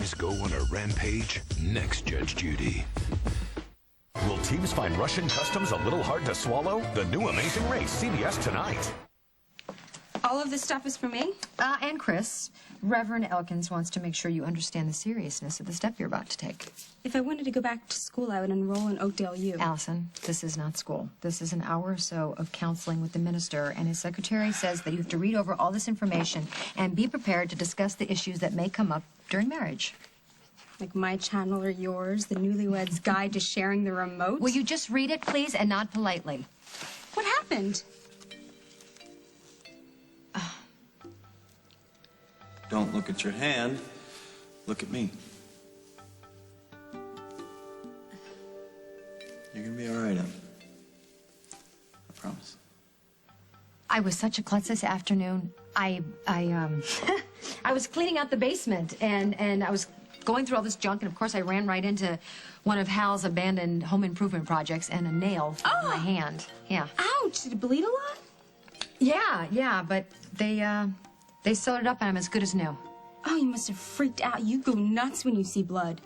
things go on a rampage? Next, Judge Judy. Will teams find Russian customs a little hard to swallow? The new Amazing Race, CBS tonight. All of this stuff is for me? And Chris. Reverend Elkins wants to make sure you understand the seriousness of the step you're about to take. If I wanted to go back to school, I would enroll in Oakdale U. Allison, this is not school. This is an hour or so of counseling with the minister, and his secretary says that you have to read over all this information and be prepared to discuss the issues that may come up during marriage. Like my channel or yours, the Newlywed's Guide to Sharing the Remote? Will you just read it, please, and nod politely? What happened? Don't look at your hand. Look at me. You're gonna be all right, Em. I promise. I was such a klutz this afternoon. I was cleaning out the basement, and I was going through all this junk, and of course I ran right into one of Hal's abandoned home improvement projects, and a nail fell in my hand. Yeah. Ouch! Did it bleed a lot? Yeah, but they sewed it up, and I'm as good as new. Oh, you must have freaked out. You go nuts when you see blood.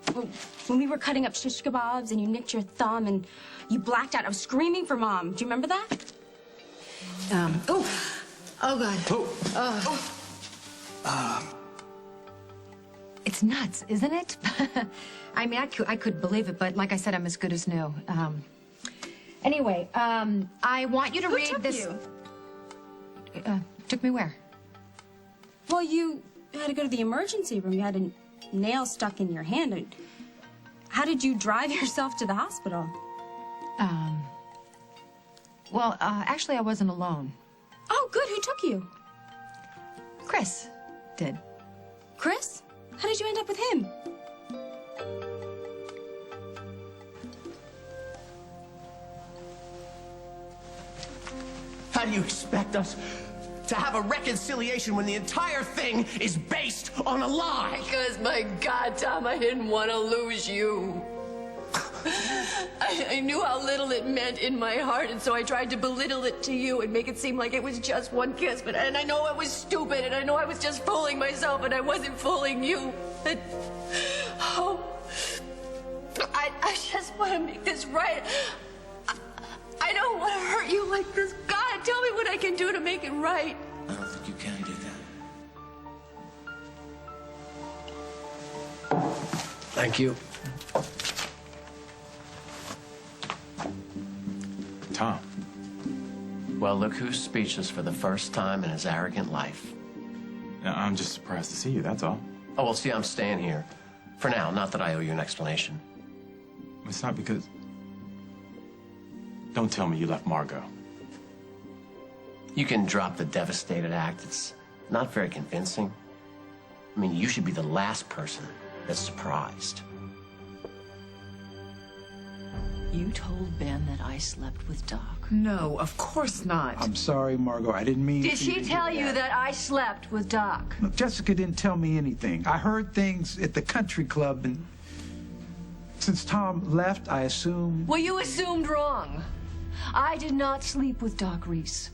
When we were cutting up shish kebabs and you nicked your thumb and you blacked out, I was screaming for Mom. Do you remember that? Oh God. It's nuts, isn't it? I mean, I could believe it, but like I said, I'm as good as new. Anyway, I want you to read this. Who took you? Took me where? Well, you had to go to the emergency room. You had a nail stuck in your hand. How did you drive yourself to the hospital? Well, actually, I wasn't alone. Oh, good. Who took you? Chris did. Chris? How did you end up with him? How do you expect us to have a reconciliation when the entire thing is based on a lie? Because, my God, Tom, I didn't want to lose you. I knew how little it meant in my heart, and so I tried to belittle it to you and make it seem like it was just one kiss. And I know I was stupid, and I know I was just fooling myself, and I wasn't fooling you. And, I just want to make this right. I don't want to hurt you like this. God, tell me what I can do to make it right. I don't think you can do that. Thank you. Tom. Well, look who's speechless for the first time in his arrogant life. I'm just surprised to see you, that's all. Oh, well, see, I'm staying here. For now, not that I owe you an explanation. It's not because... Don't tell me you left Margot. You can drop the devastated act. It's not very convincing. I mean, you should be the last person that's surprised. You told Ben that I slept with Doc. No, of course not. I'm sorry, Margot. I didn't mean Did she tell you that I slept with Doc? Look, Jessica didn't tell me anything. I heard things at the country club, and since Tom left, I assumed... Well, you assumed wrong. I did not sleep with Doc Reese.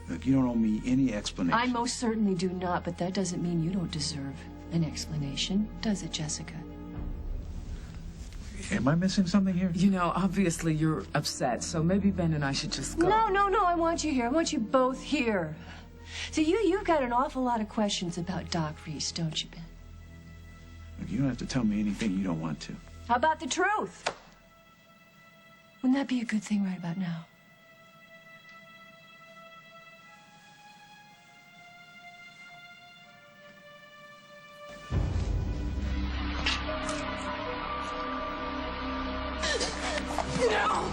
Look, you don't owe me any explanation. I most certainly do not, but that doesn't mean you don't deserve an explanation, does it, Jessica? Am I missing something here? You know, obviously you're upset, so maybe Ben and I should just go. No, I want you here. I want you both here. So you've got an awful lot of questions about Doc Reese, don't you, Ben? Look, you don't have to tell me anything you don't want to. How about the truth? Wouldn't that be a good thing right about now? No!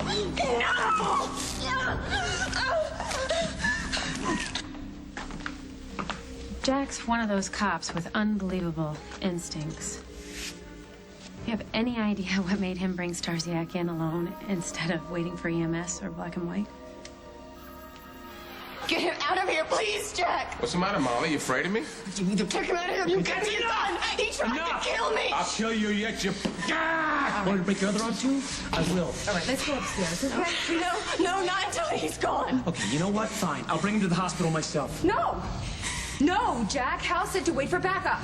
Jack's one of those cops with unbelievable instincts. You have any idea what made him bring Starsiak in alone instead of waiting for EMS or black and white? Get him out of here, please, Jack! What's the matter, Molly? You afraid of me? You need to take him out of here. You can't be done! He tried to kill me! I'll kill you yet, you... Ah! Want to break your other arm, too? I will. All right, let's go upstairs, okay? No, not until he's gone. Okay, you know what? Fine. I'll bring him to the hospital myself. No, Jack. Hal said to wait for backup.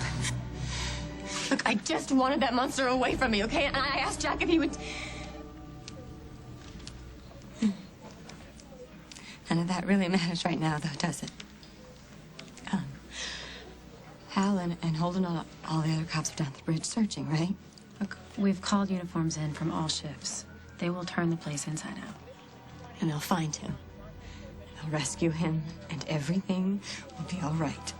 Look, I just wanted that monster away from me, okay? And I asked Jack if he would... None of that really matters right now, though, does it? Hal and Holden and all the other cops are down the bridge searching, right? Look, we've called uniforms in from all shifts. They will turn the place inside out. And they'll find him. They'll rescue him, and everything will be all right.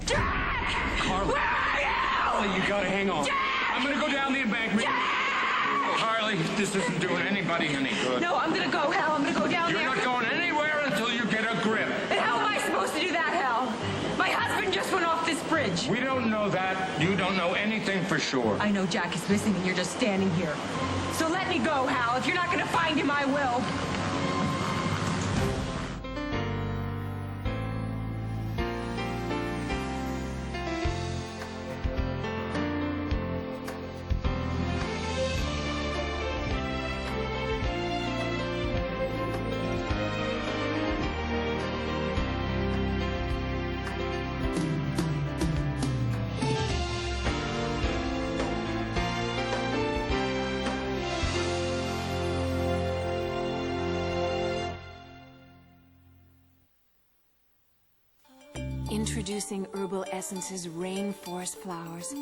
Carly. Where are you? Carly, you gotta hang on. I'm gonna go down the embankment. Carly, this isn't doing anybody any good. No, I'm gonna go, Hal. I'm gonna go down there. You're not going anywhere until you get a grip. And how am I supposed to do that, Hal? My husband just went off this bridge. We don't know that. You don't know anything for sure. I know Jack is missing and you're just standing here. So let me go, Hal. If you're not gonna find him, I will. Introducing Herbal Essence's rainforest flowers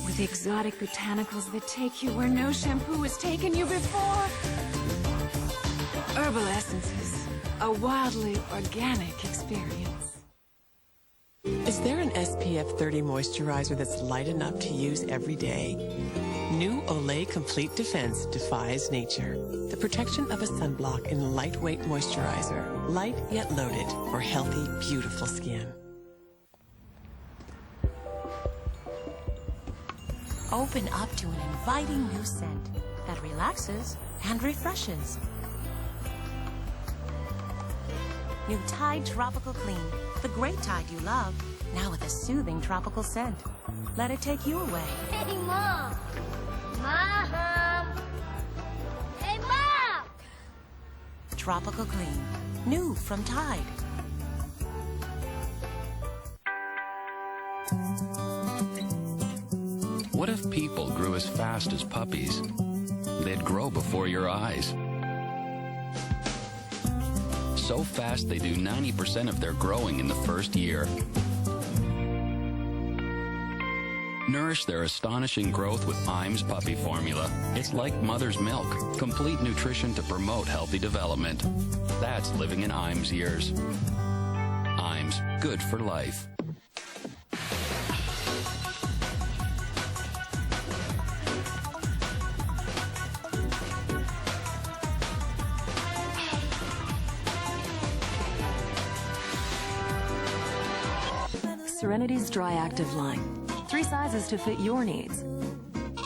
with exotic botanicals that take you where no shampoo has taken you before. Herbal Essences, a wildly organic experience. Is there an SPF 30 moisturizer that's light enough to use every day? New Olay Complete Defense defies nature. The protection of a sunblock in a lightweight moisturizer. Light yet loaded for healthy, beautiful skin. Open up to an inviting new scent that relaxes and refreshes. New Tide Tropical Clean, the great Tide you love, now with a soothing tropical scent. Let it take you away. Hey, Mom! Mom! Hey, Mom! Tropical Clean, new from Tide. What if people grew as fast as puppies? They'd grow before your eyes. So fast they do 90% of their growing in the first year. Nourish their astonishing growth with Iams Puppy Formula. It's like mother's milk. Complete nutrition to promote healthy development. That's living in Iams years. Iams, good for life. Serenity's Dry Active line. 3 sizes to fit your needs.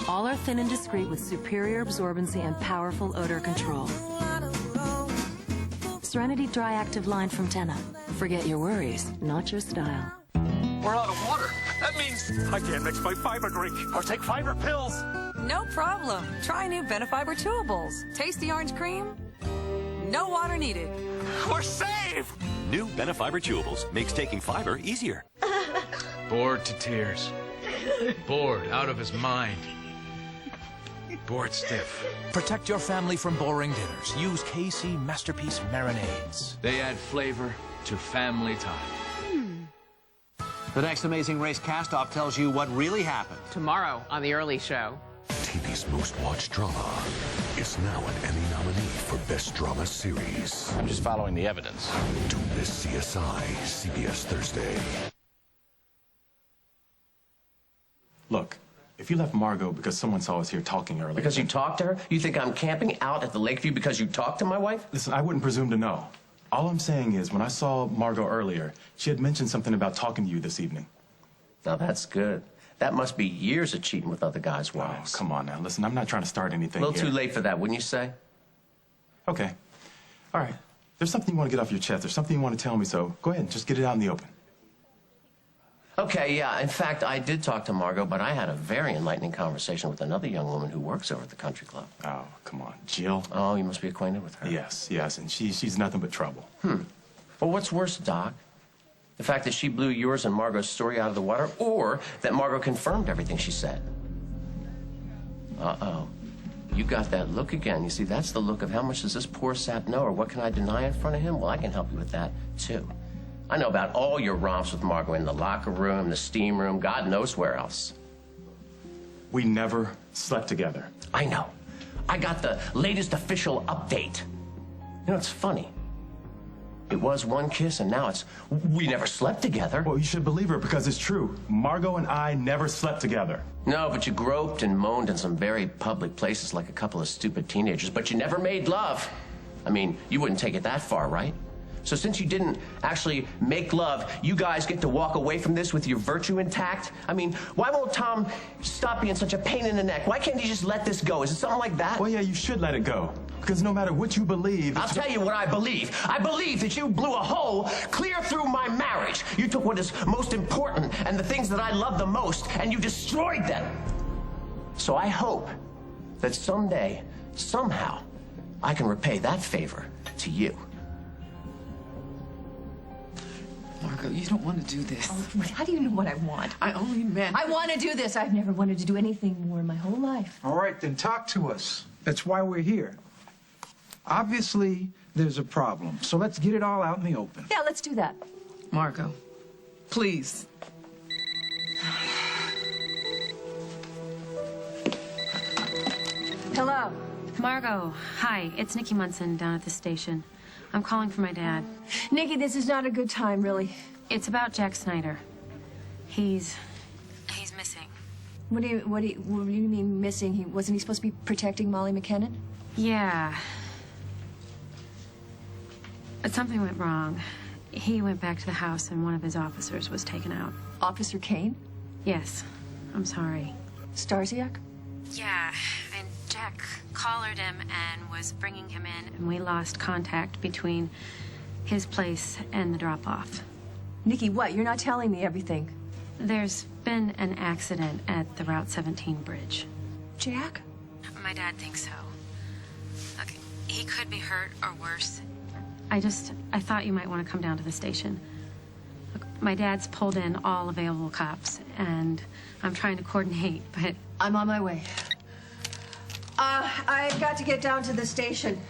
All are thin and discreet with superior absorbency and powerful odor control. Serenity Dry Active line from Tena. Forget your worries, not your style. We're out of water. That means I can't mix my fiber drink or take fiber pills. No problem. Try new Benefiber Chewables. Tasty orange cream. No water needed. We're saved! New Benefiber Chewables makes taking fiber easier. Bored to tears. Bored out of his mind. Bored stiff. Protect your family from boring dinners. Use KC Masterpiece Marinades. They add flavor to family time. The next Amazing Race cast-off tells you what really happened. Tomorrow on The Early Show. TV's most watched drama is now an Emmy nominee for Best Drama Series. I'm just following the evidence. Don't miss CSI, CBS Thursday. Look, if you left Margot because someone saw us here talking earlier... Because you talked to her? You think I'm camping out at the Lakeview because you talked to my wife? Listen, I wouldn't presume to know. All I'm saying is, when I saw Margot earlier, she had mentioned something about talking to you this evening. Now, that's good. That must be years of cheating with other guys' wives. Oh, come on now. Listen, I'm not trying to start anything A little here. too late for that, wouldn't you say? Okay. All right. There's something you want to get off your chest. There's something you want to tell me, so go ahead and just get it out in the open. Okay, yeah. In fact, I did talk to Margot, but I had a very enlightening conversation with another young woman who works over at the country club. Oh, come on. Jill? Oh, you must be acquainted with her. Yes, and she's nothing but trouble. Well, what's worse, Doc? The fact that she blew yours and Margot's story out of the water, or that Margot confirmed everything she said. Uh-oh. You got that look again. You see, that's the look of how much does this poor sap know, or what can I deny in front of him? Well, I can help you with that, too. I know about all your romps with Margot in the locker room, the steam room, God knows where else. We never slept together. I know. I got the latest official update. You know, it's funny. It was one kiss, and now it's, we never slept together. Well, you should believe her, because it's true. Margot and I never slept together. No, but you groped and moaned in some very public places like a couple of stupid teenagers, but you never made love. I mean, you wouldn't take it that far, right? So since you didn't actually make love, you guys get to walk away from this with your virtue intact? I mean, why won't Tom stop being such a pain in the neck? Why can't he just let this go? Is it something like that? Well, yeah, you should let it go. Because no matter what you believe... I'll tell you what I believe. I believe that you blew a hole clear through my marriage. You took what is most important and the things that I love the most, and you destroyed them. So I hope that someday, somehow, I can repay that favor to you. Margot, you don't want to do this. Oh, how do you know what I want? I only meant... I want to do this. I've never wanted to do anything more in my whole life. All right, then talk to us. That's why we're here. Obviously, there's a problem, so let's get it all out in the open. Yeah, let's do that. Margot, please. Hello. Margot, hi. It's Nikki Munson down at the station. I'm calling for my dad. Nikki, this is not a good time, really. It's about Jack Snyder. He's missing. What do you mean missing? Wasn't he supposed to be protecting Molly McKinnon? Yeah. But something went wrong. He went back to the house and one of his officers was taken out. Officer Kane? Yes. I'm sorry. Starziak? Yeah, and Jack collared him and was bringing him in, and we lost contact between his place and the drop-off. Nikki, what? You're not telling me everything. There's been an accident at the Route 17 bridge. Jack? My dad thinks so. Look, he could be hurt or worse. I thought you might want to come down to the station. Look, my dad's pulled in all available cops, and I'm trying to coordinate, but... I'm on my way. I've got to get down to the station.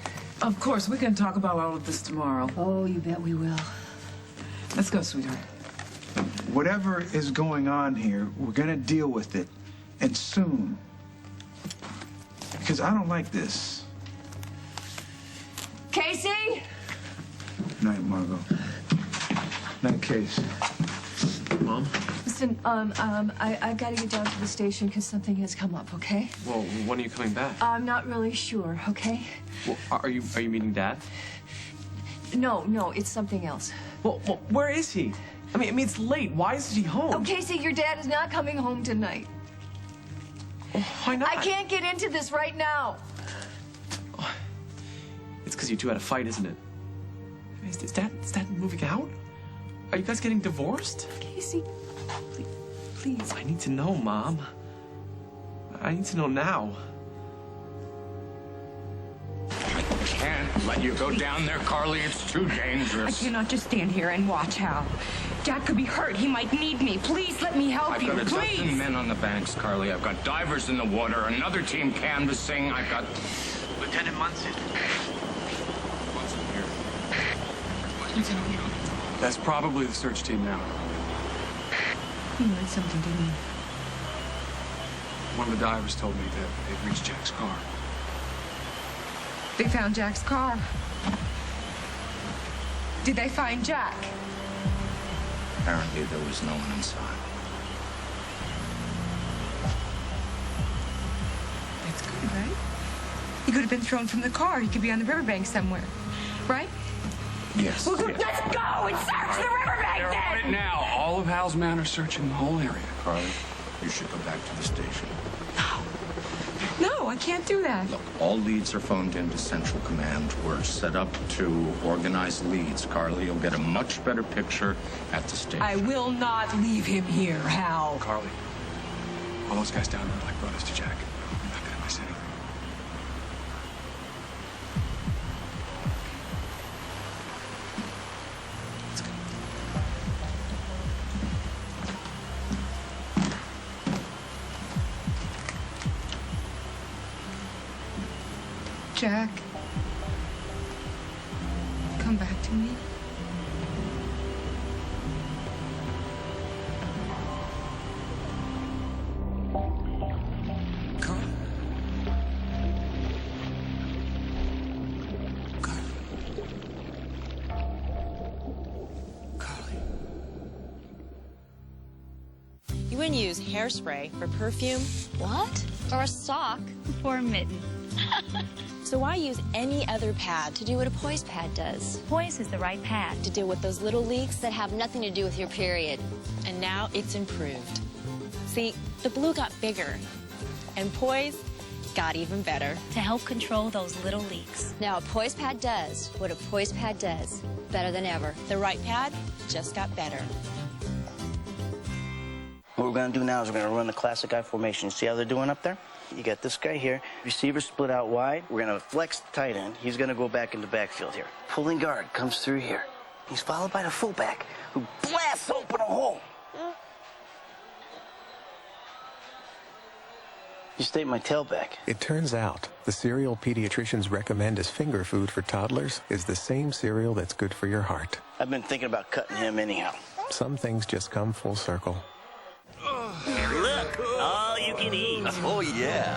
Of course, we can talk about all of this tomorrow. Oh, you bet we will. Let's go, sweetheart. Whatever is going on here, we're gonna deal with it, and soon. Because I don't like this. Casey? Night, Margot. Night, Casey. Mom? Listen, I've got to get down to the station because something has come up, okay? Well, when are you coming back? I'm not really sure, okay? Well, are you meeting Dad? No, it's something else. Well, where is he? I mean, it's late. Why isn't he home? Oh, Casey, your dad is not coming home tonight. Well, why not? I can't get into this right now. It's because you two had a fight, isn't it? Is Dad moving out? Are you guys getting divorced? Casey, please. I need to know, Mom. I need to know now. I can't let you go down there, Carly. It's too dangerous. I cannot just stand here and watch Hal. Jack could be hurt. He might need me. Please let me help you. I've got a Please. dozen men on the banks, Carly. I've got divers in the water, another team canvassing. I've got... Lieutenant Munson. Munson here. That's probably the search team now. You learned something, didn't you? One of the divers told me that they'd reached Jack's car. They found Jack's car. Did they find Jack? Apparently there was no one inside. That's good, right? He could have been thrown from the car. He could be on the riverbank somewhere, right? Yes. Well, let's go and search the riverbank They're on it then! now. All of Hal's men are searching the whole area. Carly, you should go back to the station. No, I can't do that. Look, all leads are phoned into Central Command. We're set up to organize leads. Carly, you'll get a much better picture at the station. I will not leave him here, Hal. Carly, all those guys down there are like brothers to Jack. I'm not gonna miss anything. Let's go. Jack, come back to me. You wouldn't use hairspray for perfume. What? Or a sock for a mitten. So why use any other pad to do what a Poise pad does? Poise is the right pad to deal with those little leaks that have nothing to do with your period. And now it's improved. See, the blue got bigger, and Poise got even better. To help control those little leaks. Now a Poise pad does what a Poise pad does, better than ever. The right pad just got better. What we're going to do now is we're going to run the classic I formation. See how they're doing up there? You got this guy here. Receiver split out wide. We're going to flex the tight end. He's going to go back in the backfield here. Pulling guard comes through here. He's followed by the fullback, who blasts open a hole. You stayed my tailback. It turns out the cereal pediatricians recommend as finger food for toddlers is the same cereal that's good for your heart. I've been thinking about cutting him anyhow. Some things just come full circle. Look, all you can eat. Oh, yeah.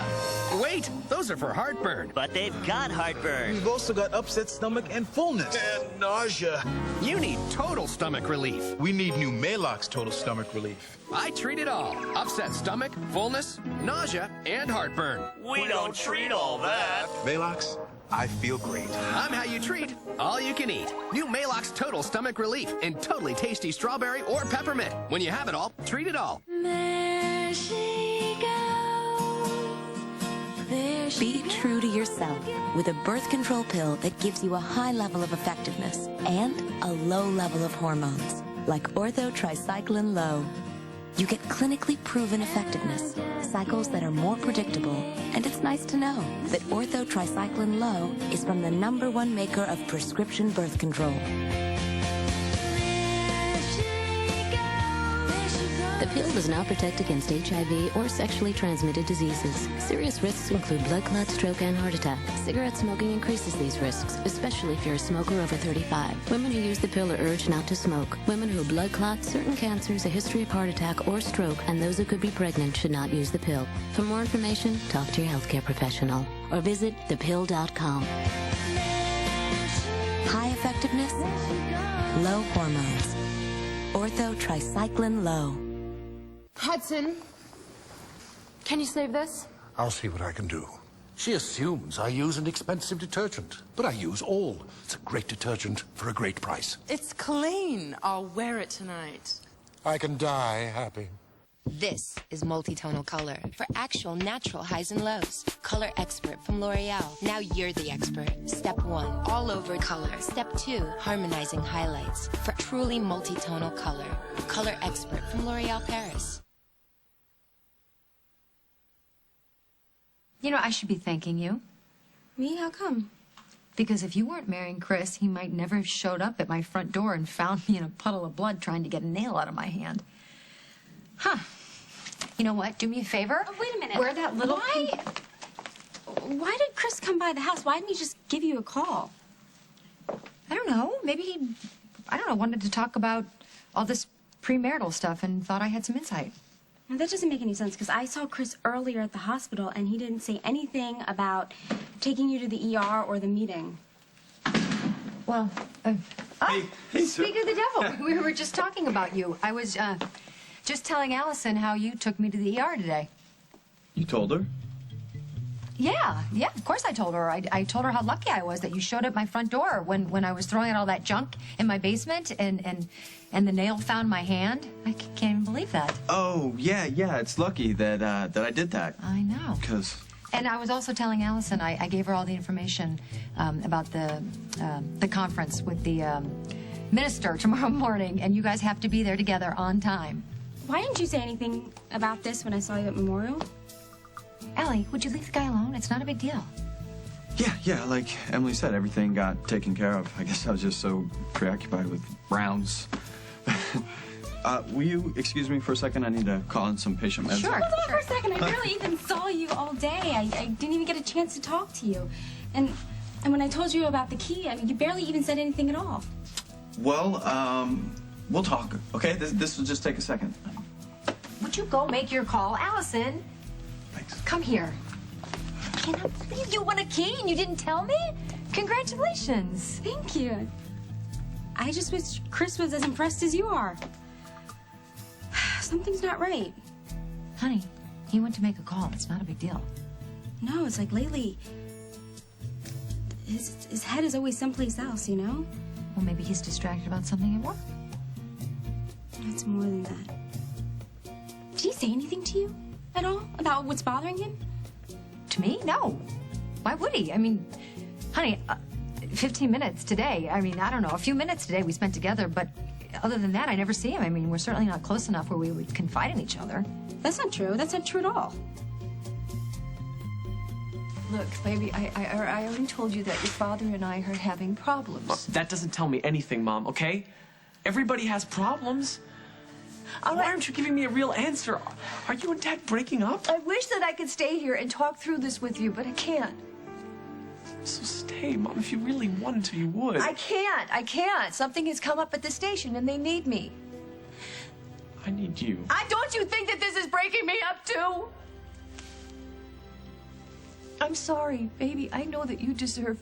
Wait, those are for heartburn. But they've got heartburn. We've also got upset stomach and fullness. And nausea. You need total stomach relief. We need new Malox Total Stomach Relief. I treat it all. Upset stomach, fullness, nausea, and heartburn. We don't treat all that. Malox, I feel great. I'm how you treat. All you can eat. New Malox Total Stomach Relief in totally tasty strawberry or peppermint. When you have it all, treat it all. There she goes. There she Be true to yourself with a birth control pill that gives you a high level of effectiveness and a low level of hormones, like Ortho-Tricycline Low. You get clinically proven effectiveness, cycles that are more predictable, and it's nice to know that Ortho-Tricycline Low is from the #1 maker of prescription birth control. The pill does not protect against HIV or sexually transmitted diseases. Serious risks include blood clot, stroke, and heart attack. Cigarette smoking increases these risks, especially if you're a smoker over 35. Women who use the pill are urged not to smoke. Women who have blood clots, certain cancers, a history of heart attack or stroke, and those who could be pregnant should not use the pill. For more information, talk to your healthcare professional or visit thepill.com. High effectiveness, low hormones. Ortho-Tricycline Low. Hudson, can you save this? I'll see what I can do. She assumes I use an expensive detergent, but I use All. It's a great detergent for a great price. It's clean. I'll wear it tonight. I can die happy. This is multi-tonal color for actual natural highs and lows. Color expert from L'Oreal. Now you're the expert. Step 1, all over color. Step 2, harmonizing highlights for truly multi-tonal color. Color expert from L'Oreal Paris. You know, I should be thanking you. Me? How come? Because if you weren't marrying Chris, he might never have showed up at my front door and found me in a puddle of blood trying to get a nail out of my hand. Huh. You know what? Do me a favor. Oh, wait a minute. Wear that little... Why did Chris come by the house? Why didn't he just give you a call? I don't know. Maybe he, wanted to talk about all this premarital stuff and thought I had some insight. Now, that doesn't make any sense, because I saw Chris earlier at the hospital, and he didn't say anything about taking you to the ER or the meeting. Well, speak of the devil. We were just talking about you. I was, just telling Allison how you took me to the ER today. You told her? Yeah, of course I told her. I told her how lucky I was that you showed up my front door when I was throwing out all that junk in my basement and the nail found my hand. I can't even believe that. Oh, yeah, it's lucky that I did that. I know. And I was also telling Allison, I gave her all the information about the conference with the minister tomorrow morning, and you guys have to be there together on time. Why didn't you say anything about this when I saw you at Memorial? Ellie, would you leave the guy alone? It's not a big deal. Yeah, like Emily said, everything got taken care of. I guess I was just so preoccupied with rounds. Will you excuse me for a second? I need to call in some patient meds. Sure. Hold on for a second. I barely even saw you all day. I didn't even get a chance to talk to you. And when I told you about the key, I mean, you barely even said anything at all. Well, we'll talk, okay? This will just take a second. Would you go make your call? Allison! Thanks. Come here. I cannot believe you won a key and you didn't tell me? Congratulations. Thank you. I just wish Chris was as impressed as you are. Something's not right. Honey, he went to make a call. It's not a big deal. No, it's like lately, his head is always someplace else, you know? Well, maybe he's distracted about something at work. It's more than that. Did he say anything to you at all about what's bothering him? To me? No. Why would he? I mean, honey, 15 minutes today. I mean, I don't know, a few minutes today we spent together, but other than that, I never see him. I mean, we're certainly not close enough where we would confide in each other. That's not true. That's not true at all. Look, baby, I already told you that your father and I are having problems. That doesn't tell me anything, Mom, okay? Everybody has problems. Why aren't you giving me a real answer? Are you and Dad breaking up? I wish that I could stay here and talk through this with you, but I can't. So stay, Mom. If you really wanted to, you would. I can't. Something has come up at the station and they need me. I need you. Don't you think that this is breaking me up too? I'm sorry, baby. I know that you deserve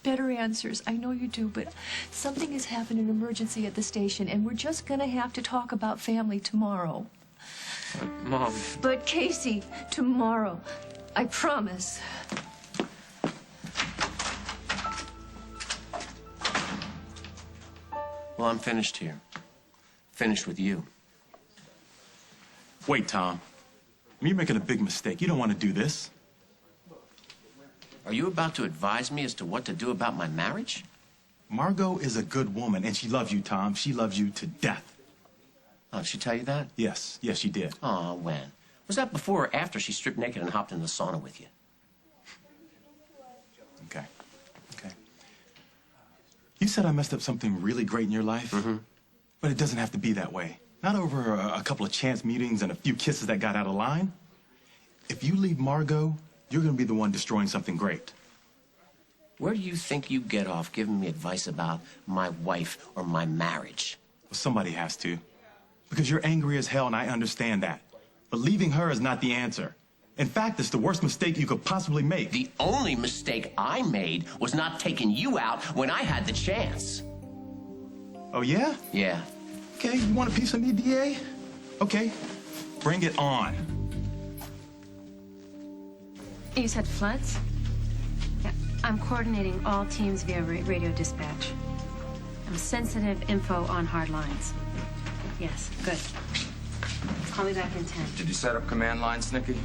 better answers. I know you do, but something has happened, an emergency at the station, and we're just gonna have to talk about family tomorrow. Mom. But Casey, tomorrow, I promise. Well, I'm finished here. Finished with you. Wait, Tom. You're making a big mistake. You don't want to do this. Are you about to advise me as to what to do about my marriage? Margot is a good woman, and she loves you, Tom. She loves you to death. Oh, did she tell you that? Yes, she did. Oh, when? Was that before or after she stripped naked and hopped in the sauna with you? Okay. You said I messed up something really great in your life, but it doesn't have to be that way. Not over a couple of chance meetings and a few kisses that got out of line. If you leave Margot, you're going to be the one destroying something great. Where do you think you get off giving me advice about my wife or my marriage? Well, somebody has to. Because you're angry as hell, and I understand that. But leaving her is not the answer. In fact, it's the worst mistake you could possibly make. The only mistake I made was not taking you out when I had the chance. Oh, yeah? Yeah. Okay, you want a piece of me, DA? Okay, bring it on. You said floods? Yeah, I'm coordinating all teams via radio dispatch. Sensitive info on hard lines. Yes, good. Call me back in 10. Did you set up command lines, Nikki?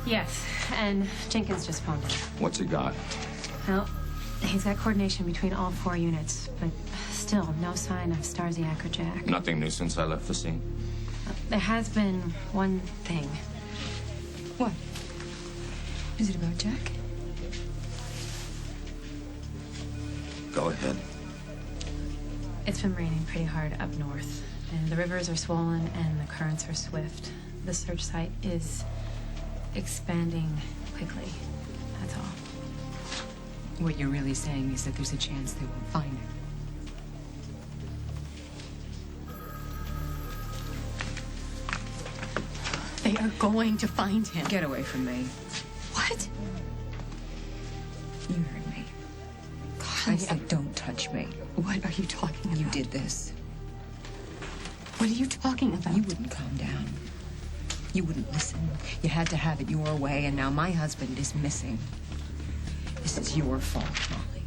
Yes, and Jenkins just phoned in. What's he got? Well, he's got coordination between all 4 units, but still no sign of Starsiak or Jack. Nothing new since I left the scene. There has been one thing. What? Is it about Jack? Go ahead. It's been raining pretty hard up north, and the rivers are swollen and the currents are swift. The search site is expanding quickly. That's all. What you're really saying is that there's a chance they won't find her. They are going to find him. Get away from me. What? You heard me. I said don't touch me. What are you talking about? You did this. What are you talking about? You wouldn't calm down. You wouldn't listen. You had to have it your way, and now my husband is missing. This is your fault, Molly.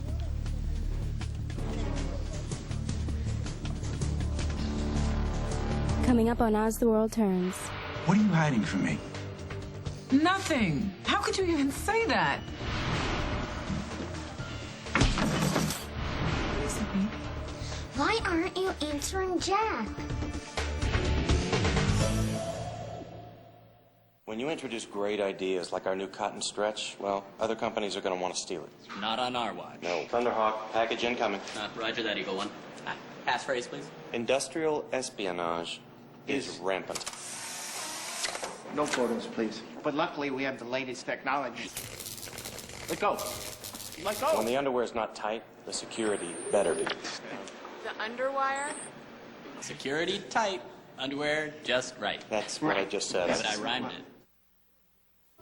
Coming up on As the World Turns. What are you hiding from me? Nothing. How could you even say that? Why aren't you answering Jack? When you introduce great ideas like our new cotton stretch, well, other companies are going to want to steal it. Not on our watch. No. Thunderhawk, package incoming. Roger that, Eagle One. Passphrase, please. Industrial espionage is rampant. No photos, please. But luckily, we have the latest technology. Let go. Let go. When the underwear is not tight, the security better be. The underwire? Security tight, underwear just right. That's what I just said. But I rhymed it.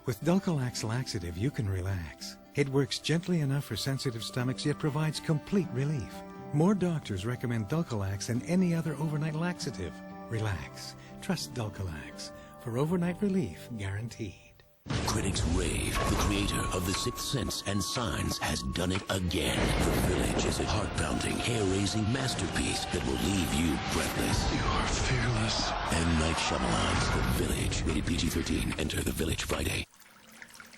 With Dulcolax laxative, you can relax. It works gently enough for sensitive stomachs, yet provides complete relief. More doctors recommend Dulcolax than any other overnight laxative. Relax. Trust Dulcolax for overnight relief guaranteed. Critics rave. The creator of The Sixth Sense and Signs has done it again. The Village is a heart-pounding, hair-raising masterpiece that will leave you breathless. You are fearless. M. Night Shyamalan's The Village. Rated PG-13. Enter The Village Friday.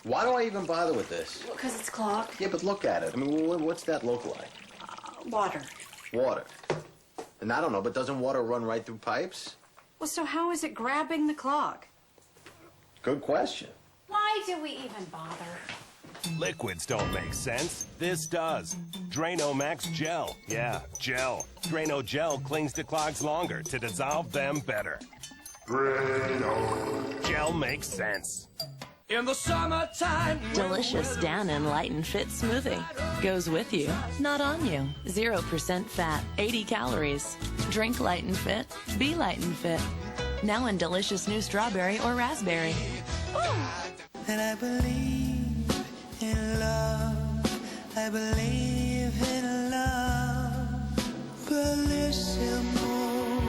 Why do I even bother with this? Because it's clogged. Yeah, but look at it. I mean, what's that look like? Water. Water. And I don't know, but doesn't water run right through pipes? Well, so how is it grabbing the clog? Good question. Why do we even bother? Liquids don't make sense. This does. Drano Max Gel. Yeah, gel. Drano Gel clings to clogs longer to dissolve them better. Drano. Gel makes sense. In the summertime. Delicious down and light and fit smoothie. Goes with you, not on you. 0% fat, 80 calories. Drink light and fit, be light and fit. Now in delicious new strawberry or raspberry. And I believe in love. I believe in love. Bellissimo,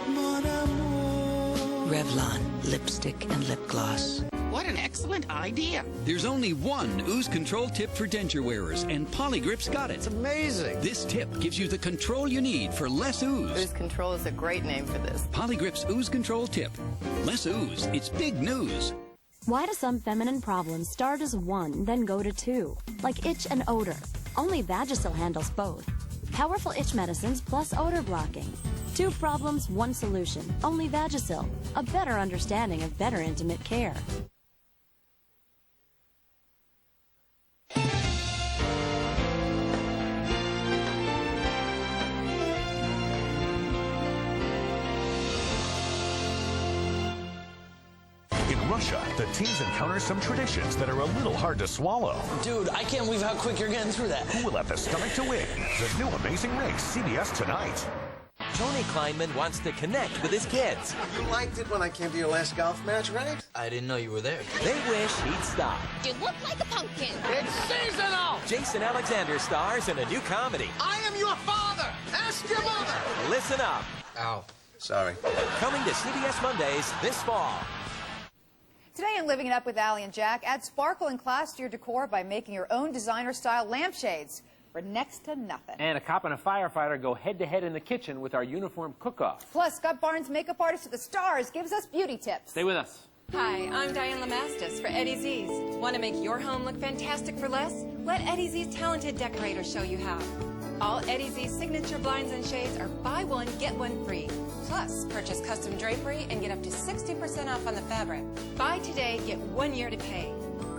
mon amour. Revlon lipstick and lip gloss. What an excellent idea. There's only one ooze control tip for denture wearers, and Polygrip's got it. It's amazing. This tip gives you the control you need for less ooze. Ooze control is a great name for this. Polygrip's ooze control tip. Less ooze. It's big news. Why do some feminine problems start as one, then go to two? Like itch and odor. Only Vagisil handles both. Powerful itch medicines plus odor blocking. 2 problems, 1 solution. Only Vagisil. A better understanding of better intimate care. In Russia, the teens encounter some traditions that are a little hard to swallow. Dude, I can't believe how quick you're getting through that. Who will have the stomach to win? The new Amazing Race, CBS tonight. Tony Kleinman wants to connect with his kids. You liked it when I came to your last golf match, right? I didn't know you were there. They wish he'd stop. You look like a pumpkin. It's seasonal! Jason Alexander stars in a new comedy. I am your father! Ask your mother! Listen up. Ow. Sorry. Coming to CBS Mondays this fall. Today in Living It Up with Allie and Jack, add sparkle and class to your decor by making your own designer-style lampshades for next to nothing. And a cop and a firefighter go head-to-head in the kitchen with our uniform cook-off. Plus, Scott Barnes, makeup artist to the stars, gives us beauty tips. Stay with us. Hi, I'm Diane Lamastis for Eddie Z's. Want to make your home look fantastic for less? Let Eddie Z's talented decorators show you how. All Eddie Z's signature blinds and shades are buy one, get one free. Plus, purchase custom drapery and get up to 60% off on the fabric. Buy today, get 1 year to pay.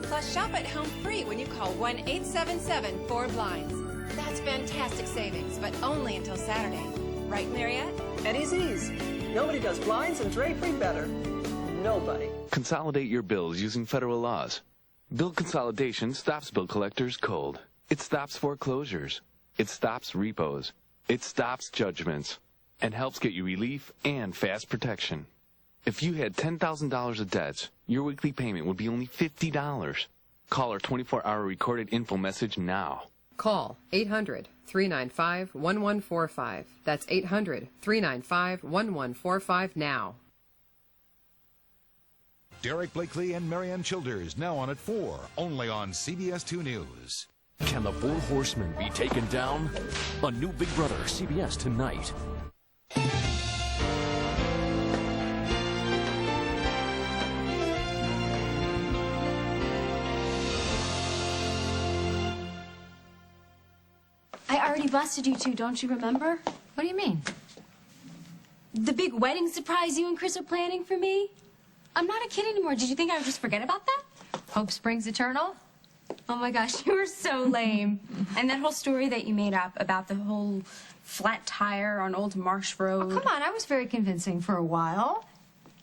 Plus, shop at home free when you call 1-877-4BLINDS. That's fantastic savings, but only until Saturday. Right, Mariette? Eddie Z's. Nobody does blinds and drapery better. Nobody. Consolidate your bills using federal laws. Bill consolidation stops bill collectors cold. It stops foreclosures. It stops repos. It stops judgments. And helps get you relief and fast protection. If you had $10,000 of debts, your weekly payment would be only $50. Call our 24-hour recorded info message now. Call 800-395-1145. That's 800-395-1145 now. Derek Blakely and Marianne Childers now on at 4, only on CBS 2 News. Can the 4 horsemen be taken down? A new Big Brother, CBS tonight. I already busted you two, don't you remember? What do you mean? The big wedding surprise you and Chris are planning for me? I'm not a kid anymore. Did you think I would just forget about that? Hope springs eternal? Oh my gosh, you were so lame. And that whole story that you made up about the whole flat tire on Old Marsh Road. Oh, come on, I was very convincing for a while.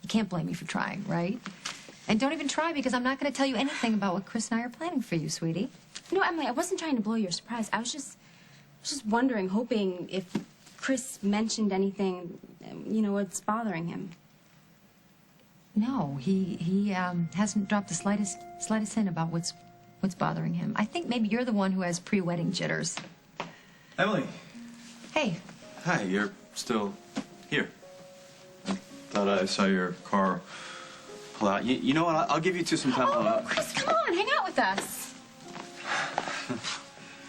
You can't blame me for trying, right? And don't even try, because I'm not going to tell you anything about what Chris and I are planning for you, sweetie. No, Emily, I wasn't trying to blow your surprise. I was just wondering, hoping if Chris mentioned anything, you know, what's bothering him. No, he hasn't dropped the slightest hint about what's bothering him. I think maybe you're the one who has pre-wedding jitters. Emily. Hey. Hi, you're still here. I thought I saw your car pull out. You know what? I'll give you two some time. Oh, Chris, come on, hang out with us.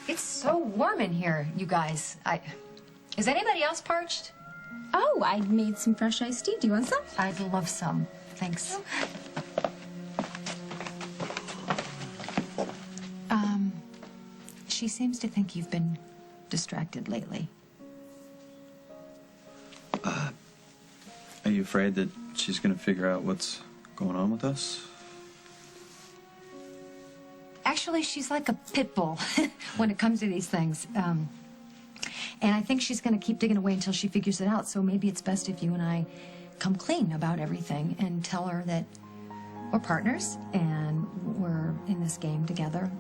It's so warm in here, you guys. Is anybody else parched? Oh, I made some fresh iced tea. Do you want some? I'd love some. Thanks. She seems to think you've been distracted lately. Are you afraid that she's gonna figure out what's going on with us? Actually, she's like a pit bull when it comes to these things. And I think she's going to keep digging away until she figures it out. So maybe it's best if you and I come clean about everything and tell her that we're partners and we're in this game together,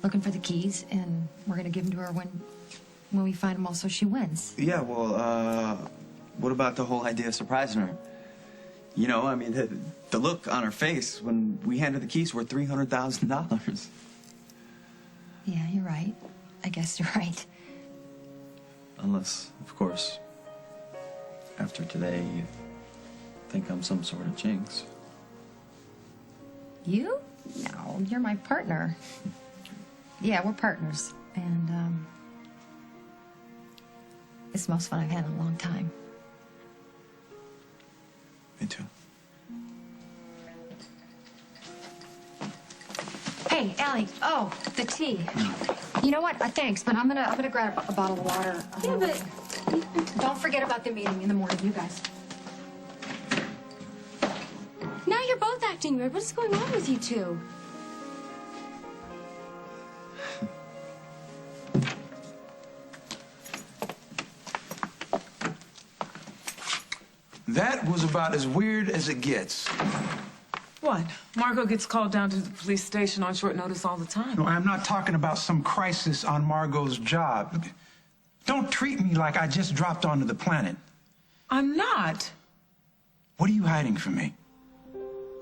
looking for the keys, and we're going to give them to her when we find them all so she wins. Yeah, well, what about the whole idea of surprising her? You know, I mean, the look on her face when we handed the keys were $300,000. Yeah, you're right. I guess you're right. Unless, of course, after today, you think I'm some sort of jinx. You? No, you're my partner. Yeah, we're partners. And, it's the most fun I've had in a long time. Me too. Hey, Allie. Oh, the tea. You know what? Thanks, but I'm gonna grab a bottle of water. Yeah, but don't forget about the meeting in the morning, you guys. Now you're both acting weird. What's going on with you two? That was about as weird as it gets. What? Margot gets called down to the police station on short notice all the time. No, I'm not talking about some crisis on Margot's job. Don't treat me like I just dropped onto the planet. I'm not. What are you hiding from me?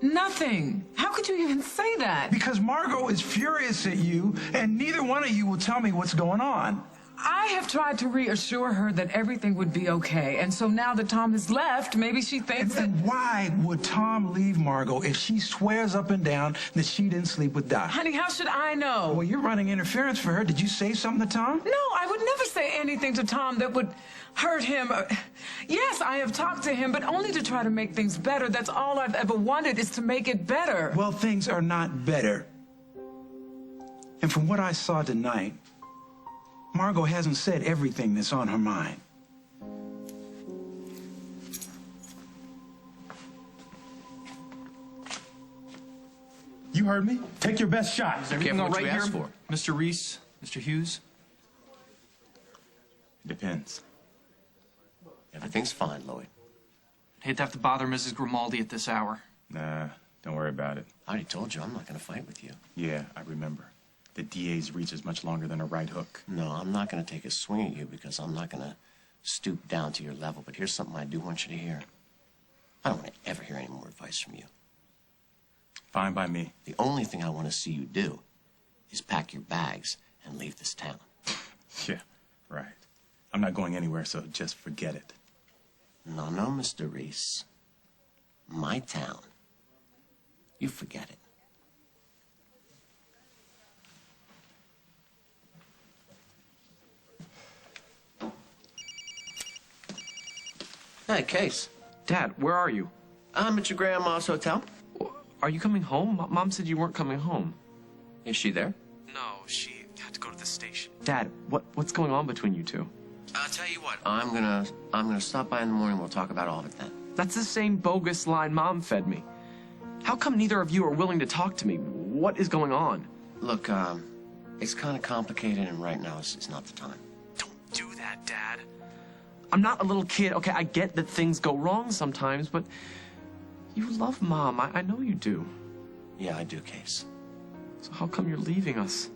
Nothing. How could you even say that? Because Margot is furious at you, and neither one of you will tell me what's going on. I have tried to reassure her that everything would be okay, and so now that Tom has left, maybe she thinks that... And why would Tom leave Margot if she swears up and down that she didn't sleep with Doc? Honey, how should I know? Well, you're running interference for her. Did you say something to Tom? No, I would never say anything to Tom that would hurt him. Yes, I have talked to him, but only to try to make things better. That's all I've ever wanted, is to make it better. Well, things are not better. And from what I saw tonight, Margot hasn't said everything that's on her mind. You heard me. Take your best shot. Is everything all right here, Mr. Reese, Mr. Hughes? Depends. Everything's fine, Lloyd. Hate to have to bother Mrs. Grimaldi at this hour. Nah, don't worry about it. I already told you I'm not going to fight with you. Yeah, I remember. The DA's reach is much longer than a right hook. No, I'm not going to take a swing at you because I'm not going to stoop down to your level. But here's something I do want you to hear. I don't want to ever hear any more advice from you. Fine by me. The only thing I want to see you do is pack your bags and leave this town. Yeah, right. I'm not going anywhere, so just forget it. No, Mr. Reese. My town. You forget it. Hey, Case. Dad, where are you? I'm at your grandma's hotel. Are you coming home? Mom said you weren't coming home. Is she there? No, she had to go to the station. Dad, what's going on between you two? I'll tell you what. I'm gonna stop by in the morning. We'll talk about all of it then. That's the same bogus line Mom fed me. How come neither of you are willing to talk to me? What is going on? Look, it's kind of complicated, and right now is not the time. Don't do that, Dad. I'm not a little kid. Okay, I get that things go wrong sometimes, but You love Mom. I know you do. Yeah, I do, Case. So how come you're leaving us?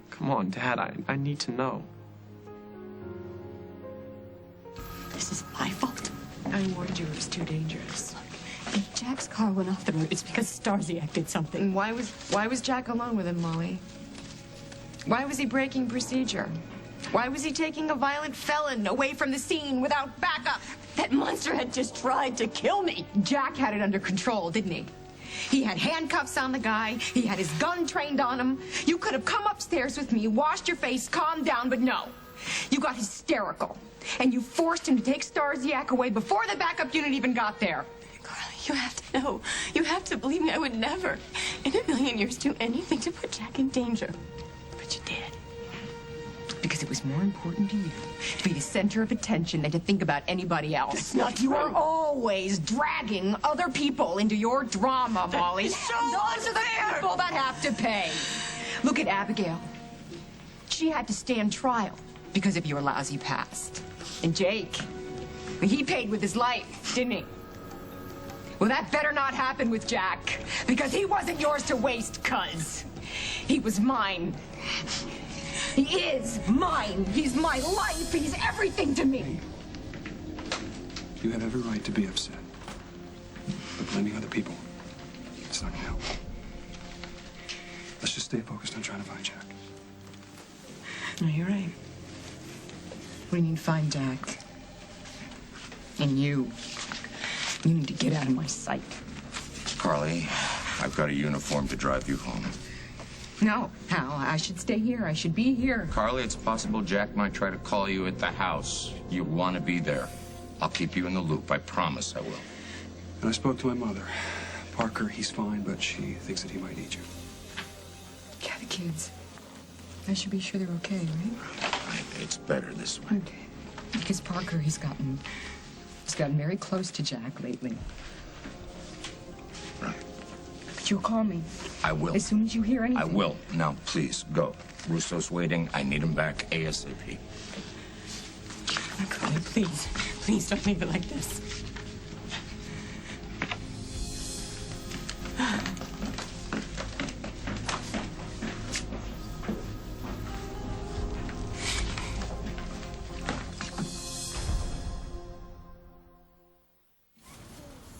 Come on, Dad. I need to know. This is my fault. I warned you it was too dangerous. If Jack's car went off the road, it's because Starziak did something. Why was Jack alone with him, Molly? Why was he breaking procedure? Why was he taking a violent felon away from the scene without backup? That monster had just tried to kill me. Jack had it under control, didn't he? He had handcuffs on the guy. He had his gun trained on him. You could have come upstairs with me, washed your face, calmed down, but no. You got hysterical. And you forced him to take Starziak away before the backup unit even got there. Carly, you have to know. You have to believe me. I would never in a million years do anything to put Jack in danger. But you did. Because it was more important to you to be the center of attention than to think about anybody else. That's not You true. are always dragging other people into your drama, Molly. is so Those are the people that have to pay. Look at Abigail. She had to stand trial because of your lousy past. And Jake, he paid with his life, didn't he? Well, that better not happen with Jack, because he wasn't yours to waste, cuz. He was mine. He is mine. He's my life. He's everything to me. You have every right to be upset. But blaming other people, it's not gonna help. Let's just stay focused on trying to find Jack. No, you're right. We need to find Jack. And you need to get out of my sight. Carly, I've got a uniform to drive you home. No, Hal, I should stay here. I should be here. Carly, it's possible Jack might try to call you at the house. You want to be there. I'll keep you in the loop. I promise I will. And I spoke to my mother. Parker, he's fine, but she thinks that he might need you. Yeah, the kids. I should be sure they're okay, right? It's better this way. Okay. Because Parker, he's gotten very close to Jack lately. Right. But you'll call me. I will. As soon as you hear anything. I will. Now, please, go. Russo's waiting. I need him back ASAP. Oh, Carly, please. Please don't leave it like this.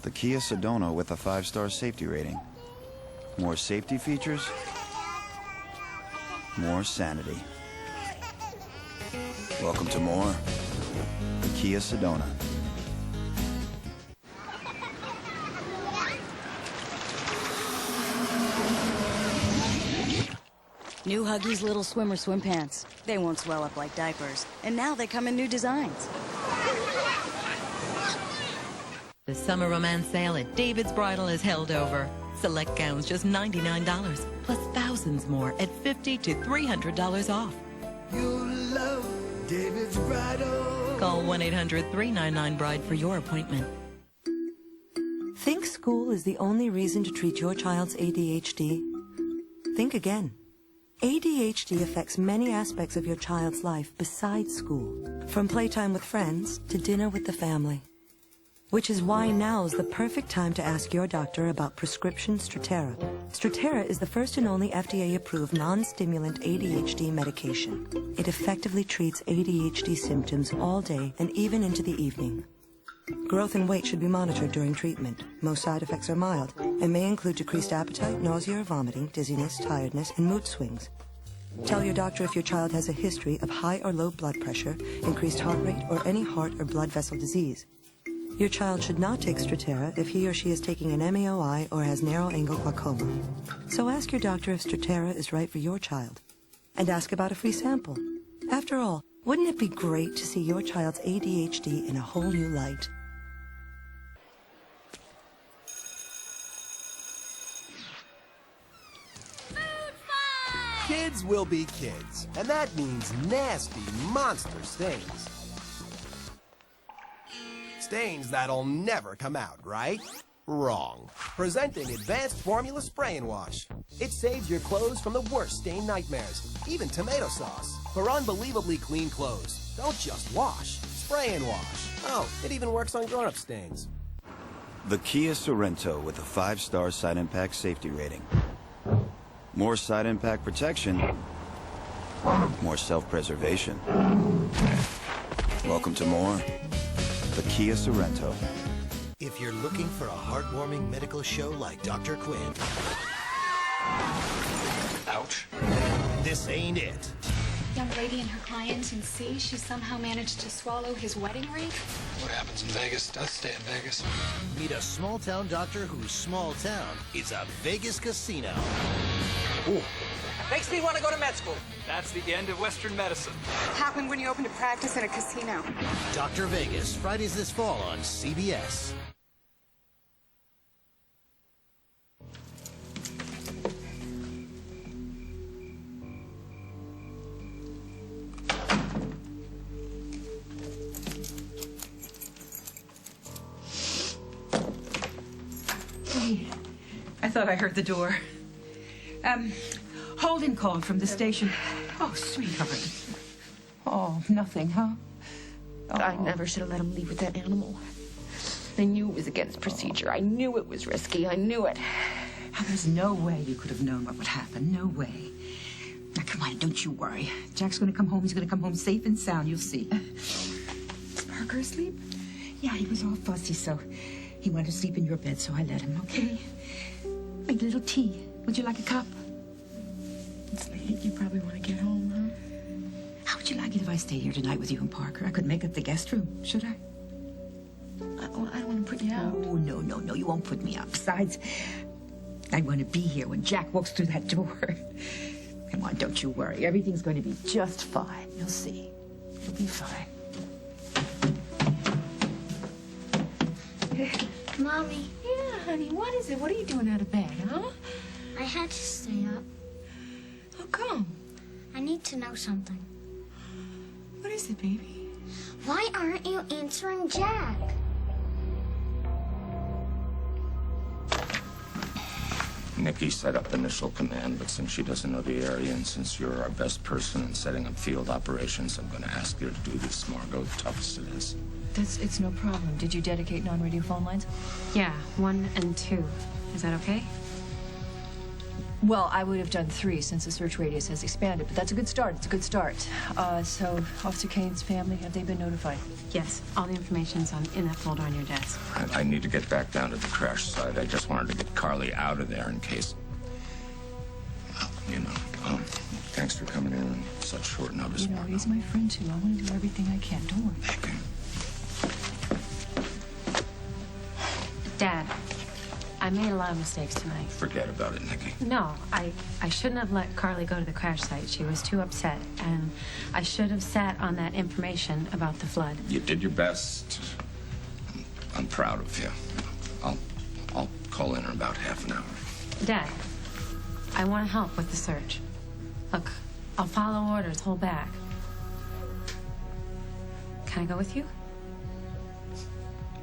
The Kia Sedona with a 5-star safety rating. More safety features, more sanity. Welcome to more. The Kia Sedona. New Huggies Little Swimmer swim pants. They won't swell up like diapers. And now they come in new designs. The summer romance sale at David's Bridal is held over. Select gowns just $99, plus thousands more at $50 to $300 off. You'll love David's Bridal. Call 1-800-399-BRIDE for your appointment. Think school is the only reason to treat your child's ADHD? Think again. ADHD affects many aspects of your child's life besides school, from playtime with friends to dinner with the family. Which is why now's the perfect time to ask your doctor about prescription Strattera. Strattera is the first and only FDA-approved non-stimulant ADHD medication. It effectively treats ADHD symptoms all day and even into the evening. Growth and weight should be monitored during treatment. Most side effects are mild and may include decreased appetite, nausea or vomiting, dizziness, tiredness, and mood swings. Tell your doctor if your child has a history of high or low blood pressure, increased heart rate, or any heart or blood vessel disease. Your child should not take Strattera if he or she is taking an MAOI or has narrow-angle glaucoma. So ask your doctor if Strattera is right for your child. And ask about a free sample. After all, wouldn't it be great to see your child's ADHD in a whole new light? Kids will be kids, and that means nasty monster stains. Stains that'll never come out, right? Wrong. Presenting Advanced Formula Spray and Wash. It saves your clothes from the worst stain nightmares, even tomato sauce. For unbelievably clean clothes, don't just wash, spray and wash. Oh, it even works on grown-up stains. The Kia Sorento with a 5-star side impact safety rating. More side impact protection, more self-preservation. Welcome to more. The Kia Sorento. If you're looking for a heartwarming medical show like Dr. Quinn, Ouch. this ain't it. Young lady and her client in C, she somehow managed to swallow his wedding ring. What happens in Vegas does stay in Vegas. Meet a small-town doctor whose small town is a Vegas casino. Ooh. Makes me want to go to med school. That's the end of Western medicine. Happened when you opened a practice in a casino. Dr. Vegas, Fridays this fall on CBS. Hey, I thought I heard the door. Holden called from the station. Oh, sweetheart. Oh, nothing, huh? Oh. I never should have let him leave with that animal. I knew it was against procedure. I knew it was risky. I knew it. Oh, there's no way you could have known what would happen. No way. Now, come on, don't you worry. Jack's gonna come home. He's gonna come home safe and sound. You'll see. Is Parker asleep? Yeah, he was all fussy, so he wanted to sleep in your bed, so I let him, okay? Make a little tea. Would you like a cup? It's late. You probably want to get home, huh? How would you like it if I stayed here tonight with you and Parker? I could make up the guest room, should I? I don't want to put you out. Oh, no, you won't put me out. Besides, I want to be here when Jack walks through that door. Come on, don't you worry. Everything's going to be just fine. You'll see. You'll be fine. Mommy. Yeah, honey, what is it? What are you doing out of bed, huh? I had to stay up. How come? I need to know something. What is it, baby? Why aren't you answering Jack? Nikki set up initial command, but since she doesn't know the area and since you're our best person in setting up field operations, I'm going to ask you to do this, Margot. Toughest it is. It's no problem. Did you dedicate non-radio phone lines? Yeah, 1 and 2. Is that okay? Well, I would have done 3 since the search radius has expanded, but that's a good start. It's a good start. So, Officer Kane's family, have they been notified? Yes, all the information's in that folder on your desk. I need to get back down to the crash site. I just wanted to get Carly out of there in case... thanks for coming in on such short notice. You know, he's my friend, too. I want to do everything I can. Don't worry. Okay. Dad, I made a lot of mistakes tonight. Forget about it, Nikki. No, I shouldn't have let Carly go to the crash site. She was too upset, and I should have sat on that information about the flood. You did your best. I'm proud of you. I'll call in about half an hour. Dad, I want to help with the search. Look, I'll follow orders, hold back. Can I go with you?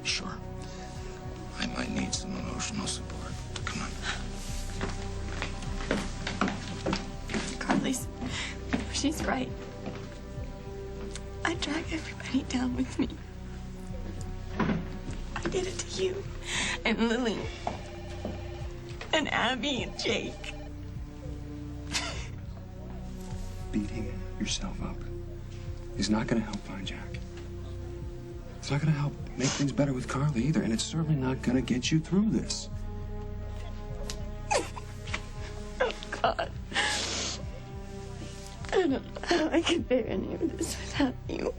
Sure. I might need some emotional support. Come on. Carly's... she's right. I drag everybody down with me. I did it to you, and Lily, and Abby, and Jake. Beating yourself up is not going to help find Jack. It's not going to help make things better with Carly either, and it's certainly not going to get you through this. Oh, God. I don't know how I can bear any of this without you.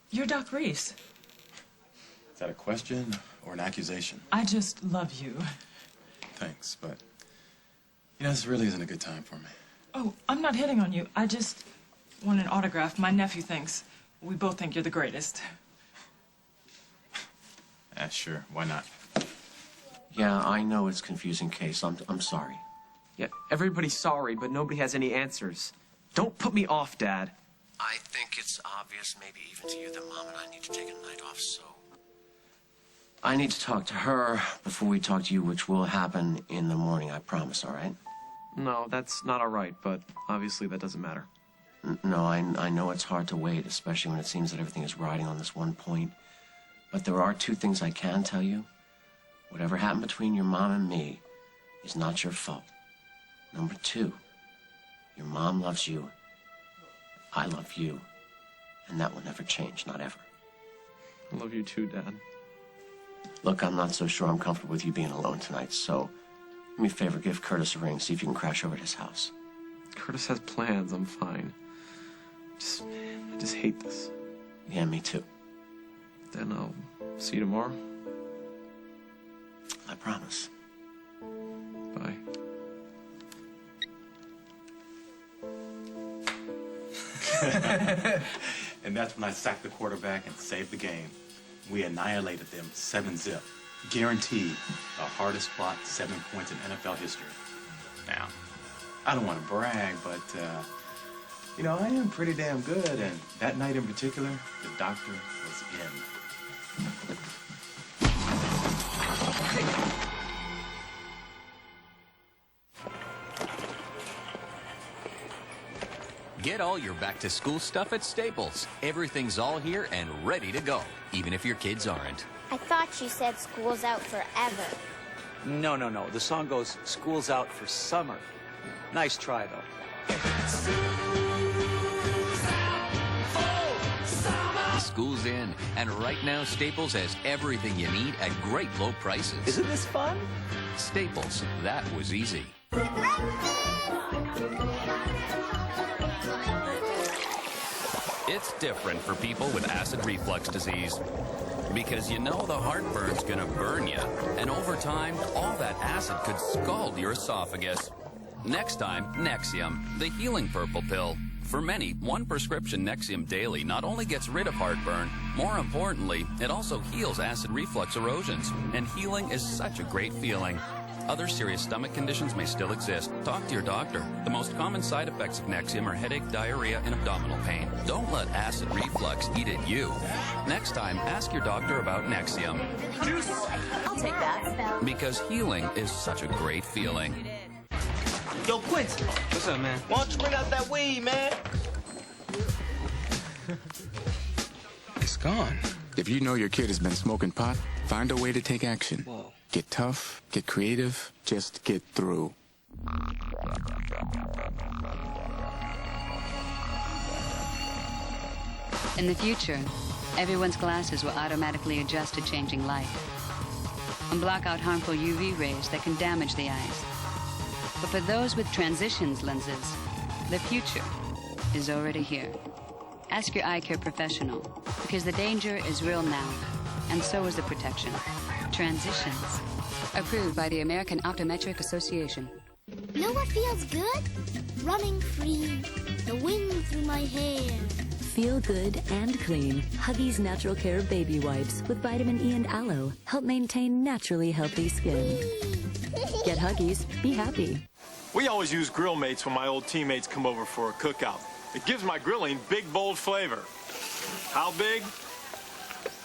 You're Doc Reese. Is that a question or an accusation? I just love you. Thanks, but this really isn't a good time for me. Oh, I'm not hitting on you. I just want an autograph. My nephew thinks. We both think you're the greatest. Sure. Why not? Yeah, I know it's a confusing case. I'm sorry. Yeah, everybody's sorry, but nobody has any answers. Don't put me off, Dad. I think it's obvious, maybe even to you, that Mom and I need to take a night off, so... I need to talk to her before we talk to you, which will happen in the morning, I promise, all right? No, that's not all right, but obviously that doesn't matter. No, I know it's hard to wait, especially when it seems that everything is riding on this one point. But there are two things I can tell you. Whatever happened between your mom and me is not your fault. Number two, your mom loves you. I love you. And that will never change, not ever. I love you too, Dad. Look, I'm not so sure I'm comfortable with you being alone tonight, so do me a favor, give Curtis a ring, see if you can crash over at his house. Curtis has plans, I'm fine. I just hate this. Yeah, me too. Then I'll see you tomorrow. I promise. Bye. And that's when I sacked the quarterback and saved the game. We annihilated them 7-0. Guaranteed the hardest fought 7 points in NFL history. Now, I don't want to brag, but, you know, I am pretty damn good. And that night in particular, the doctor was in. Get all your back-to-school stuff at Staples. Everything's all here and ready to go, even if your kids aren't. I thought you said school's out forever. No. The song goes, school's out for summer. Nice try, though. School's in, and right now Staples has everything you need at great low prices. Isn't this fun? Staples, that was easy. It's different for people with acid reflux disease. Because you know the heartburn's gonna burn you. And over time, all that acid could scald your esophagus. Next time, Nexium, the healing purple pill. For many, one prescription Nexium daily not only gets rid of heartburn, more importantly, it also heals acid reflux erosions. And healing is such a great feeling. Other serious stomach conditions may still exist. Talk to your doctor. The most common side effects of Nexium are headache, diarrhea, and abdominal pain. Don't let acid reflux eat at you. Next time, ask your doctor about Nexium. Juice! I'll take that. Because healing is such a great feeling. Yo, Quincy. What's up, man? Why don't you bring out that weed, man? It's gone. If you know your kid has been smoking pot, find a way to take action. Whoa. Get tough, get creative, just get through. In the future, everyone's glasses will automatically adjust to changing light and block out harmful UV rays that can damage the eyes. But for those with transitions lenses, the future is already here. Ask your eye care professional, because the danger is real now, and so is the protection. Transitions. Approved by the American Optometric Association. Know what feels good? Running free. The wind through my hair. Feel good and clean. Huggies Natural Care Baby Wipes with vitamin E and aloe help maintain naturally healthy skin. Get Huggies, be happy. We always use Grill Mates when my old teammates come over for a cookout. It gives my grilling big, bold flavor. How big?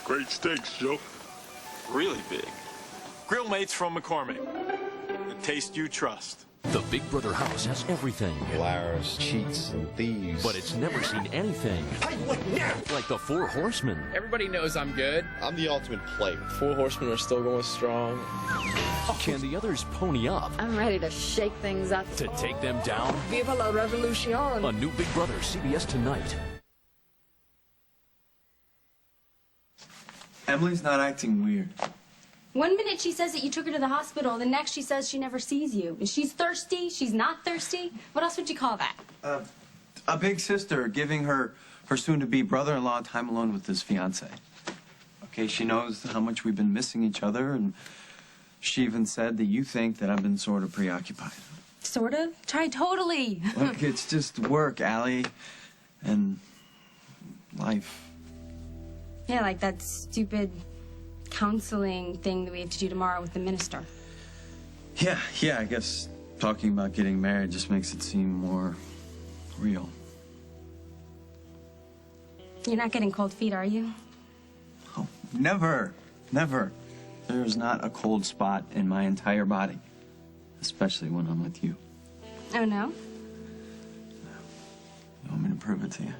Great steaks, Joe. Really big. Grill Mates from McCormick. The taste you trust. The Big Brother house has everything. Liars, cheats, and thieves. But it's never seen anything like the Four Horsemen. Everybody knows I'm good. I'm the ultimate player. 4 Horsemen are still going strong. Can the others pony up I'm ready to shake things up. to take them down? Viva la revolution. A new Big Brother, CBS tonight. Emily's not acting weird. One minute she says that you took her to the hospital, the next she says she never sees you. And she's thirsty, she's not thirsty. What else would you call that? A big sister giving her soon-to-be brother-in-law time alone with his fiance. Okay, she knows how much we've been missing each other, and she even said that you think that I've been sort of preoccupied. Sort of? Totally. Look, it's just work, Allie, and life. Yeah, like that stupid counseling thing that we have to do tomorrow with the minister. Yeah, I guess talking about getting married just makes it seem more real. You're not getting cold feet, are you? Oh, never. There's not a cold spot in my entire body, especially when I'm with you. Oh, no? You want me to prove it to you?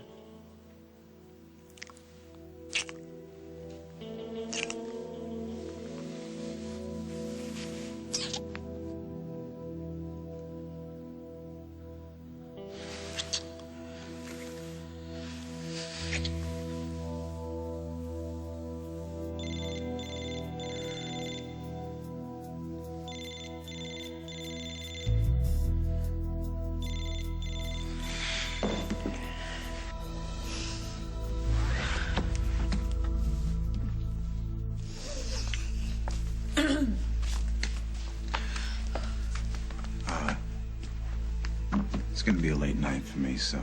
It's gonna be a late night for me, so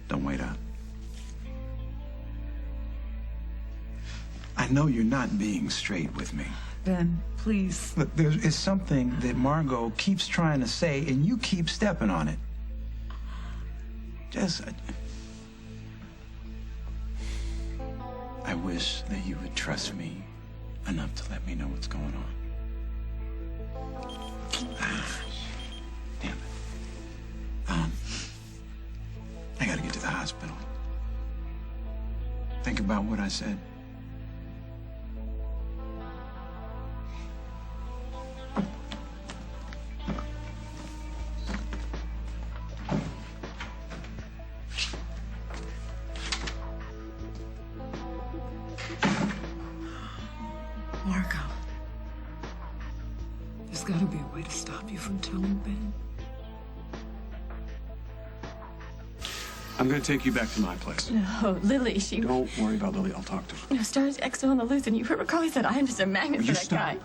don't wait up. I know you're not being straight with me. Ben, please. Look, there is something that Margot keeps trying to say, and you keep stepping on it. Just... I wish that you would trust me enough to let me know what's going on. Damn it. I gotta get to the hospital. Think about what I said. Margot. There's gotta be a way to stop you from telling Ben. I'm gonna take you back to my place. No, Lily, she... Don't worry about Lily. I'll talk to her. No, Star's extra on the loose, and you heard what Carly said. I am just a magnet Will for you that stop? guy.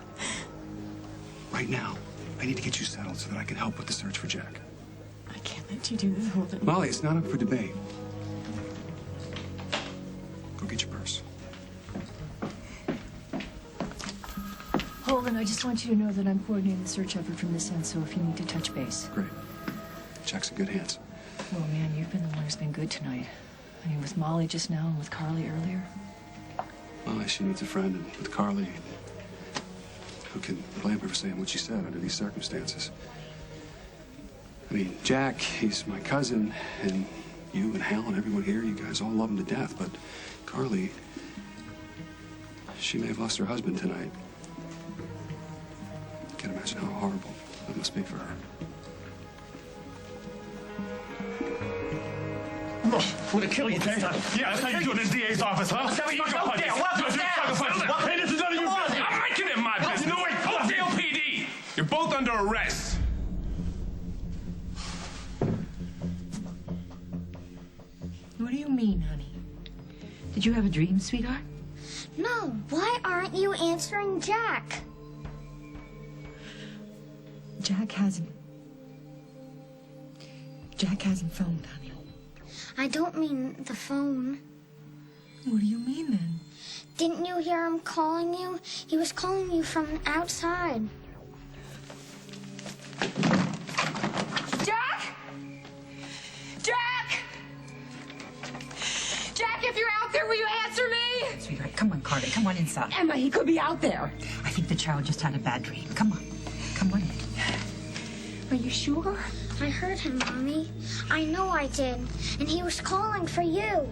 Right now, I need to get you settled so that I can help with the search for Jack. I can't let you do this whole thing. Molly, it's not up for debate. Go get your purse. Holden, I just want you to know that I'm coordinating the search effort from this end, so if you need to touch base. Great. Jack's in good hands. Oh, man, you've been the one who's been good tonight. I mean, with Molly just now and with Carly earlier. Molly, she needs a friend, and with Carly, who can blame her for saying what she said under these circumstances? I mean, Jack, he's my cousin, and you and Hal and everyone here, you guys all love him to death, but Carly, she may have lost her husband tonight. I can't imagine how horrible that must be for her. I'm gonna kill you this time. Yeah, that's how you do it in the DA's office, huh? Hey, this is none of your business. I'm making it my business. No, wait, Oakdale PD. You're both under arrest. What do you mean, honey? Did you have a dream, sweetheart? No, why aren't you answering Jack? Jack hasn't phoned, honey. I don't mean the phone. What do you mean, then? Didn't you hear him calling you? He was calling you from outside. Jack! Jack! Jack, if you're out there, will you answer me? Sweetheart, come on, Carly. Come on inside. Emma, he could be out there. I think the child just had a bad dream. Come on. Come on in. Are you sure? I heard him, Mommy. I know I did. And he was calling for you.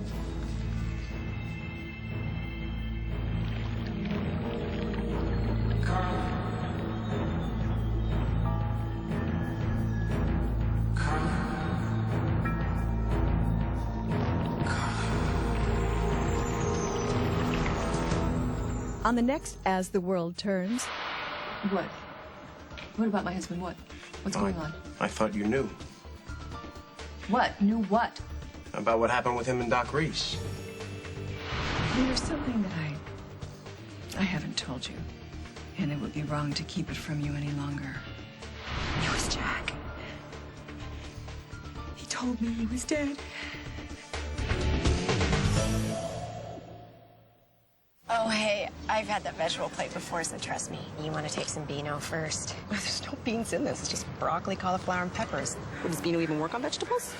On the next As the World Turns. What? What about my husband? What? What's going on? I thought you knew What? Knew what? about what happened with him and Doc Reese. There's something that I haven't told you, and it would be wrong to keep it from you any longer. It was Jack. He told me he was dead. Oh, hey, I've had that vegetable plate before, so trust me. You want to take some Beano first? There's no beans in this. It's just broccoli, cauliflower, and peppers. Does Beano even work on vegetables?